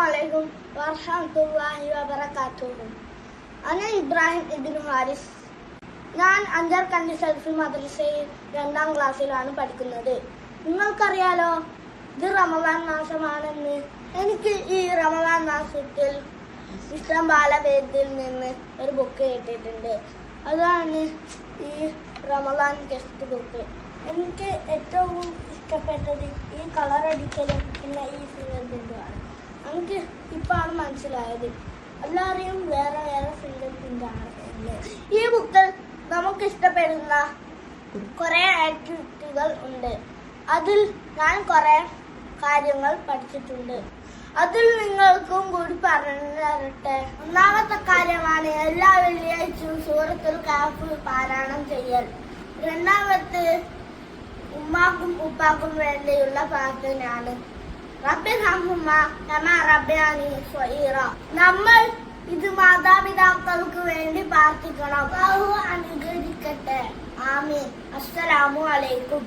Assalamualaikum warahmatullahi wabarakatuh. Ana Ibrahim Ibnu Haris. ഞാൻ അഞ്ചാർ കണ്ടി selfie മദ്രസയിൽ 2ാം ക്ലാസ്സിലാണ് പഠിക്കുന്നത്. നിങ്ങൾക്കറിയാലോ, ഇത് റമദാൻ മാസമാണെന്ന്. എനിക്ക് ഈ റമദാൻ മാസത്തിൽ ഇസ്ലാം ബാലവേദിയിൽ നിന്ന് ഒരു ബുക്ക് കിട്ടിയിട്ടുണ്ട്. അതാണ് ഈ റമദാൻ ടെക്സ്റ്റ് ബുക്ക്. എനിക്ക് ഏറ്റവും ഇഷ്ടപ്പെട്ടത് ഈ കളർ അടിക്കലും പിന്നെ ഈ ഫിംഗർ പ്രിന്റുമാണ്. എനിക്ക് ഇപ്പോഴാണ് മനസ്സിലായത്, എല്ലാവരെയും വേറെ വേറെ ഫിംഗർ പ്രിന്റാണ്. ഈ ബുക്കിൽ നമുക്ക് ഇഷ്ടപ്പെടുന്ന കുറേ ആക്ടിവിറ്റികൾ ഉണ്ട്. അതിൽ ഞാൻ കുറേ കാര്യങ്ങൾ പഠിച്ചിട്ടുണ്ട്. അതിൽ നിങ്ങൾക്കും കൂടി പറഞ്ഞു തരട്ടെ. ഒന്നാമത്തെ കാര്യമാണ് എല്ലാ വെള്ളിയാഴ്ചയും സൂറത്തുൽ കഹ്ഫ് പാരായണം ചെയ്യൽ. രണ്ടാമത്തെ ഉമ്മാക്കും ഉപ്പാക്കും വേണ്ടിയുള്ള പ്രാർത്ഥനയാണ്. റബ്ബിർഹംഹുമാ കമാ റബ്ബയാനി സ്വഗീറ. നമ്മൾ ഇത് മാതാപിതാക്കൾക്ക് വേണ്ടി പ്രാർത്ഥിക്കണം. അല്ലാഹു അനുഗ്രഹിക്കട്ടെ. ആമീൻ. അസ്സലാമു അലൈക്കും.